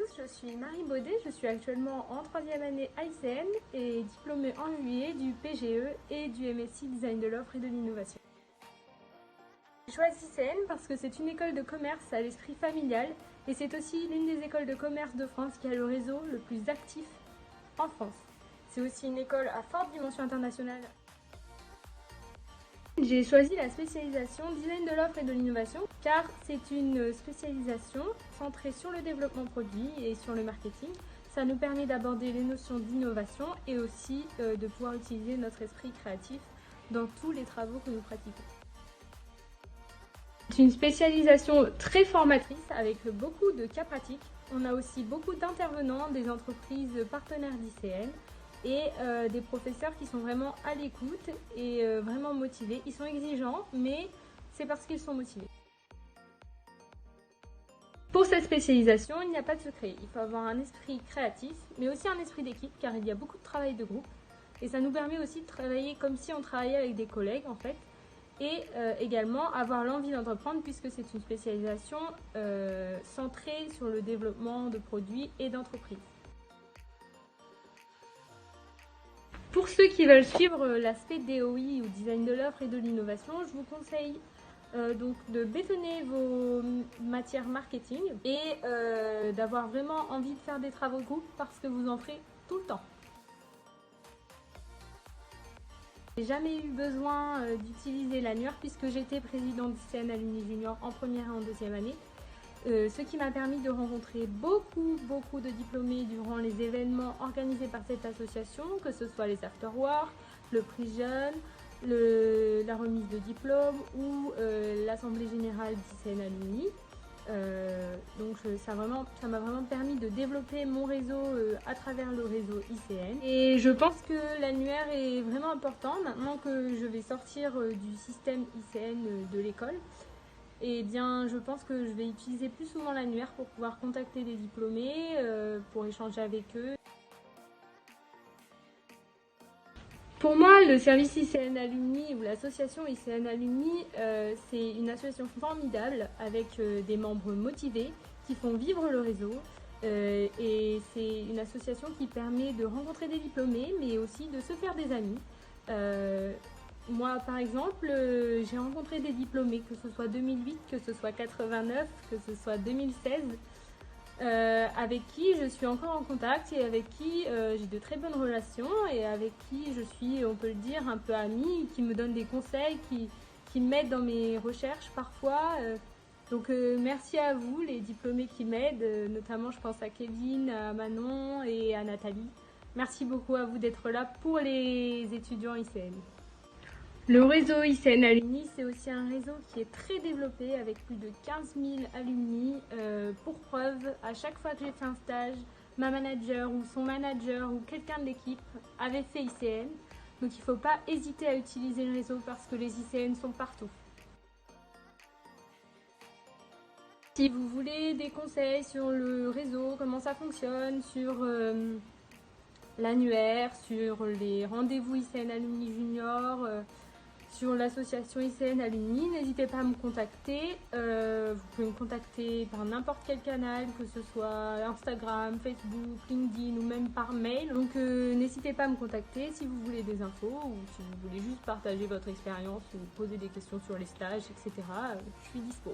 tous, je suis Marie Baudet, je suis actuellement en 3e année à ICN et diplômée en juillet du PGE et du MSc Design de l'offre et de l'innovation. J'ai choisi ICN parce que c'est une école de commerce à l'esprit familial et c'est aussi l'une des écoles de commerce de France qui a le réseau le plus actif en France. C'est aussi une école à forte dimension internationale. J'ai choisi la spécialisation Design de l'offre et de l'innovation car c'est une spécialisation centrée sur le développement produit et sur le marketing. Ça nous permet d'aborder les notions d'innovation et aussi de pouvoir utiliser notre esprit créatif dans tous les travaux que nous pratiquons. C'est une spécialisation très formatrice avec beaucoup de cas pratiques. On a aussi beaucoup d'intervenants des entreprises partenaires d'ICN et des professeurs qui sont vraiment à l'écoute et vraiment motivés. Ils sont exigeants, mais c'est parce qu'ils sont motivés. Pour cette spécialisation, il n'y a pas de secret. Il faut avoir un esprit créatif, mais aussi un esprit d'équipe, car il y a beaucoup de travail de groupe. Et ça nous permet aussi de travailler comme si on travaillait avec des collègues, en fait. Et également avoir l'envie d'entreprendre, puisque c'est une spécialisation centrée sur le développement de produits et d'entreprises. Pour ceux qui veulent suivre l'aspect DOI ou design de l'offre et de l'innovation, je vous conseille donc de bétonner vos matières marketing et d'avoir vraiment envie de faire des travaux de groupe parce que vous en ferez tout le temps. J'ai jamais eu besoin d'utiliser l'annuaire puisque j'étais présidente d'ICN Alumni Junior en première et en deuxième année. Ce qui m'a permis de rencontrer beaucoup de diplômés durant les événements organisés par cette association, que ce soit les afterworks, le prix jeune, la remise de diplôme ou l'assemblée générale d'ICN Alumni. Donc ça m'a vraiment permis de développer mon réseau à travers le réseau ICN. Et je pense que l'annuaire est vraiment important maintenant que je vais sortir du système ICN de l'école. Eh bien, je pense que je vais utiliser plus souvent l'annuaire pour pouvoir contacter des diplômés, pour échanger avec eux. Pour moi, le service ICN Alumni ou l'association ICN Alumni, c'est une association formidable avec des membres motivés qui font vivre le réseau. Et c'est une association qui permet de rencontrer des diplômés, mais aussi de se faire des amis. Moi, par exemple, j'ai rencontré des diplômés, que ce soit 2008, que ce soit 89, que ce soit 2016, avec qui je suis encore en contact et avec qui j'ai de très bonnes relations et avec qui je suis, on peut le dire, un peu amie, qui me donnent des conseils, qui m'aident dans mes recherches parfois. Donc merci à vous, les diplômés qui m'aident, notamment je pense à Kevin, à Manon et à Nathalie. Merci beaucoup à vous d'être là pour les étudiants ICN. Le réseau ICN Alumni, c'est aussi un réseau qui est très développé avec plus de 15 000 alumni. Pour preuve, à chaque fois que j'ai fait un stage, ma manager ou son manager ou quelqu'un de l'équipe avait fait ICN. Donc il ne faut pas hésiter à utiliser le réseau parce que les ICN sont partout. Si vous voulez des conseils sur le réseau, comment ça fonctionne, sur l'annuaire, sur les rendez-vous ICN Alumni Junior, sur l'association ICN Alumni, n'hésitez pas à me contacter. Vous pouvez me contacter par n'importe quel canal, que ce soit Instagram, Facebook, LinkedIn ou même par mail. Donc n'hésitez pas à me contacter si vous voulez des infos ou si vous voulez juste partager votre expérience ou poser des questions sur les stages, etc. Je suis dispo.